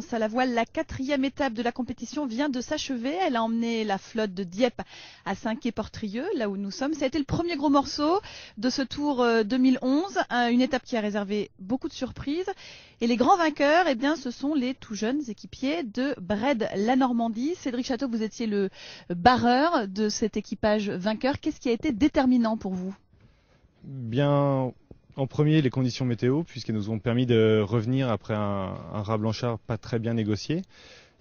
France à la voile. La 4e étape de la compétition vient de s'achever. Elle a emmené la flotte de Dieppe à Saint-Quay-Portrieux, là où nous sommes. Ça a été le premier gros morceau de ce Tour 2011, une étape qui a réservé beaucoup de surprises. Et les grands vainqueurs, eh bien, ce sont les tout jeunes équipiers de Bred la Normandie. Cédric Chateau, vous étiez le barreur de cet équipage vainqueur. Qu'est-ce qui a été déterminant pour vous? Bien, en premier, les conditions météo, puisqu'elles nous ont permis de revenir après un raz Blanchard pas très bien négocié.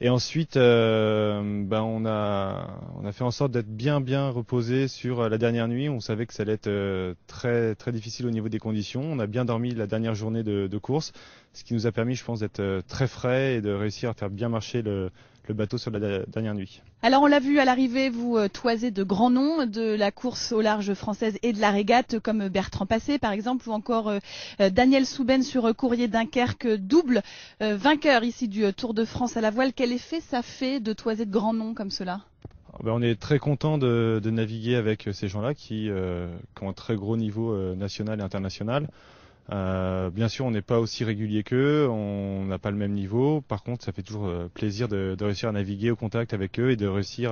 Et ensuite, on a fait en sorte d'être bien reposé sur la dernière nuit. On savait que ça allait être très difficile au niveau des conditions. On a bien dormi la dernière journée de course, ce qui nous a permis, je pense, d'être très frais et de réussir à faire bien marcher le bateau sur la dernière nuit. Alors on l'a vu à l'arrivée, vous toisez de grands noms de la course au large française et de la régate, comme Bertrand Passé par exemple, ou encore Daniel Souben sur Courrier Dunkerque, double vainqueur ici du Tour de France à la voile. Quel effet ça fait de toiser de grands noms comme cela? On est très content de naviguer avec ces gens-là qui ont un très gros niveau national et international. Bien sûr, on n'est pas aussi régulier qu'eux, on n'a pas le même niveau. Par contre, ça fait toujours plaisir de réussir à naviguer au contact avec eux et de réussir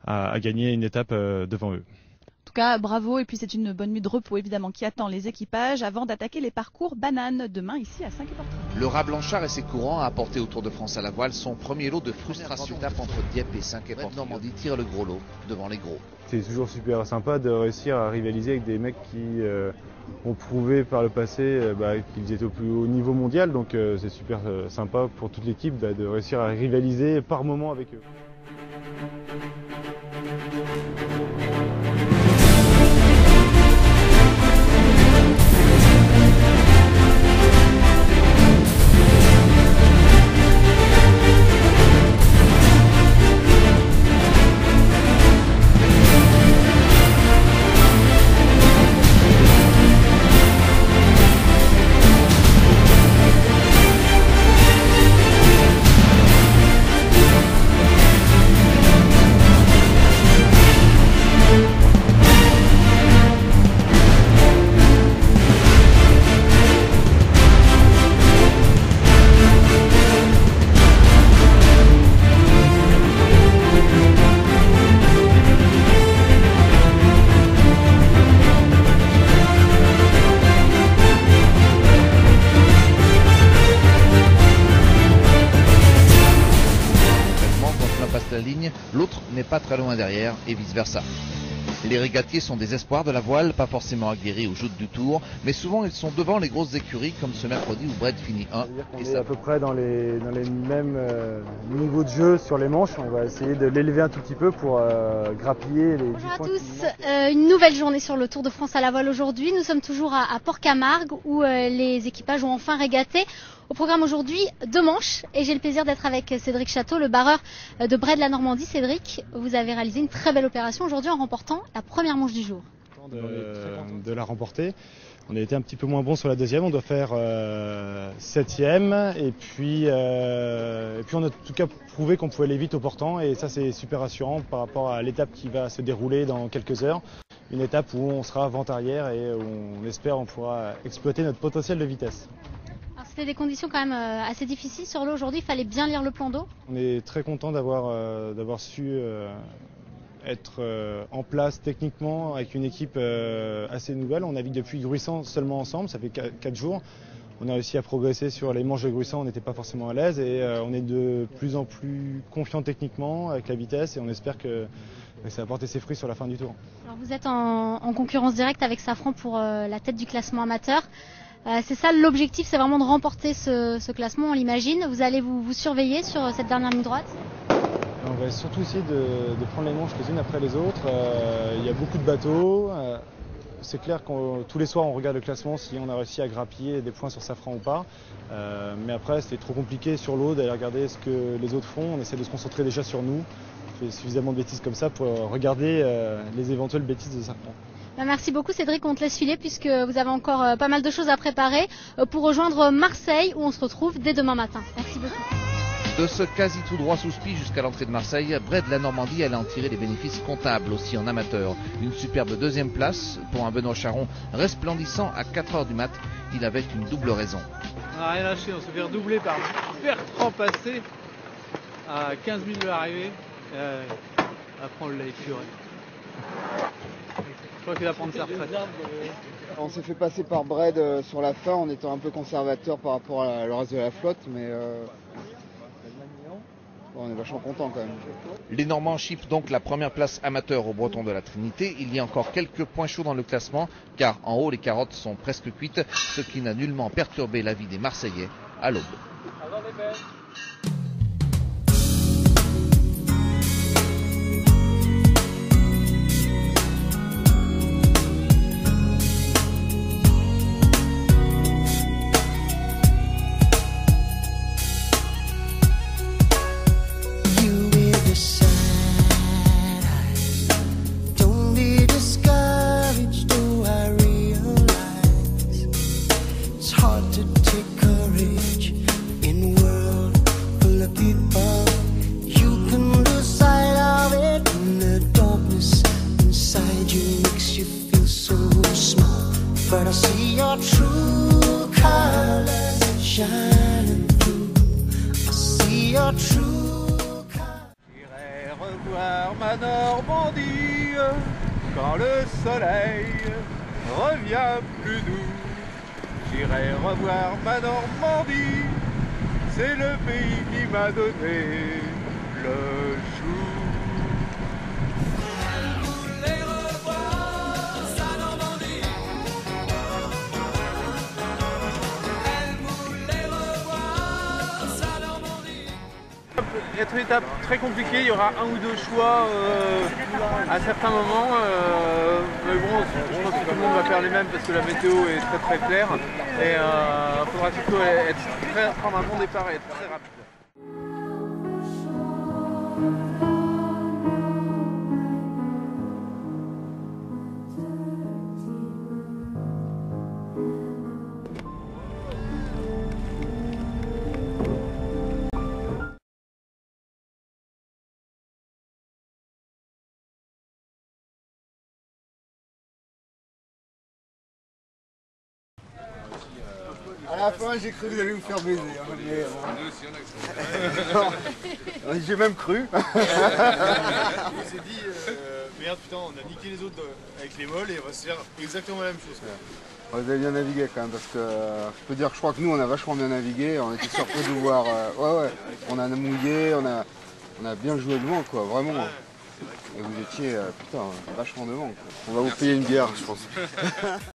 à gagner une étape devant eux. En tout cas, bravo. Et puis c'est une bonne nuit de repos évidemment qui attend les équipages avant d'attaquer les parcours bananes demain ici à Saint-Quay-Portrieux. Le raz Blanchard et ses courants a apporté au Tour de France à la voile son premier lot de frustration. L'étape entre Dieppe et Saint-Quay-Portrieux, Normandie tire le gros lot devant les gros. C'est toujours super sympa de réussir à rivaliser avec des mecs qui ont prouvé par le passé qu'ils étaient au plus haut niveau mondial. Donc c'est super sympa pour toute l'équipe de réussir à rivaliser par moment avec eux. La ligne, l'autre n'est pas très loin derrière et vice versa. Les régatiers sont des espoirs de la voile, pas forcément aguerris aux joutes du Tour, mais souvent ils sont devant les grosses écuries comme ce mercredi où Bred finit 1. On est à peu près dans les mêmes niveaux de jeu sur les manches. On va essayer de l'élever un tout petit peu pour grappiller les 10 Bonjour à points tous, une nouvelle journée sur le Tour de France à la voile aujourd'hui. Nous sommes toujours à Port-Camargue où les équipages ont enfin régaté. Au programme aujourd'hui, 2 manches et j'ai le plaisir d'être avec Cédric Chateau, le barreur de Bred la Normandie. Cédric, vous avez réalisé une très belle opération aujourd'hui en remportant la première manche du jour. De la remporter. On a été un petit peu moins bon sur la deuxième, on doit faire 7e et puis on a en tout cas prouvé qu'on pouvait aller vite au portant et ça c'est super rassurant par rapport à l'étape qui va se dérouler dans quelques heures. Une étape où on sera vent-arrière et où on espère on pourra exploiter notre potentiel de vitesse. C'était des conditions quand même assez difficiles sur l'eau aujourd'hui, il fallait bien lire le plan d'eau. On est très content d'avoir su être en place techniquement avec une équipe assez nouvelle. On navigue depuis Gruissant seulement ensemble, ça fait 4 jours. On a réussi à progresser sur les manches de Gruissant, on n'était pas forcément à l'aise et on est de plus en plus confiant techniquement avec la vitesse et on espère que ça va porter ses fruits sur la fin du tour. Alors vous êtes en concurrence directe avec Safran pour la tête du classement amateur. C'est ça l'objectif, c'est vraiment de remporter ce classement, on l'imagine. Vous allez vous surveiller sur cette dernière ligne droite? On va surtout essayer de prendre les manches les unes après les autres. Il y a beaucoup de bateaux. C'est clair que tous les soirs on regarde le classement si on a réussi à grappiller des points sur Safran ou pas. Mais après c'est trop compliqué sur l'eau d'aller regarder ce que les autres font. On essaie de se concentrer déjà sur nous. On fait suffisamment de bêtises comme ça pour regarder les éventuelles bêtises de Safran. Merci beaucoup Cédric, on te laisse filer puisque vous avez encore pas mal de choses à préparer pour rejoindre Marseille où on se retrouve dès demain matin. Merci beaucoup. De ce quasi tout droit sous spi jusqu'à l'entrée de Marseille, Bray de la Normandie allait en tirer les bénéfices comptables aussi en amateur. Une superbe deuxième place pour un Benoît Charron resplendissant à 4 h du mat. Il avait une double raison. On n'a rien lâché, on s'est fait redoubler par Bertrand Passé à 15 000 de l'arrivée. Après on l'a épuré. Je crois qu'il va prendre sa retraite. On s'est fait passer par Bray sur la fin en étant un peu conservateur par rapport à le reste de la flotte, mais on est vachement content quand même. Les Normands chippent donc la première place amateur au Breton de la Trinité. Il y a encore quelques points chauds dans le classement, car en haut les carottes sont presque cuites, ce qui n'a nullement perturbé la vie des Marseillais à l'aube. But I see your true colors shining through. I see your true colors. J'irai revoir ma Normandie quand le soleil revient plus doux. J'irai revoir ma Normandie, c'est le pays qui m'a donné le jour. Être une étape très compliquée, il y aura un ou deux choix à certains moments, mais bon, je pense que tout le monde va faire les mêmes parce que la météo est très très claire et il faudra surtout prendre un bon départ et être très rapide. À la fin, j'ai cru que vous alliez vous faire baiser. J'ai même cru. On s'est dit, merde putain, on a niqué les autres avec les molles et on va se faire exactement la même chose. Vous avez bien navigué quand même, parce que je peux dire que je crois que nous on a vachement bien navigué, on était surpris de voir, on a mouillé, on a bien joué le vent quoi, vraiment. Et vous étiez, putain, vachement devant. On va vous payer une bière je pense.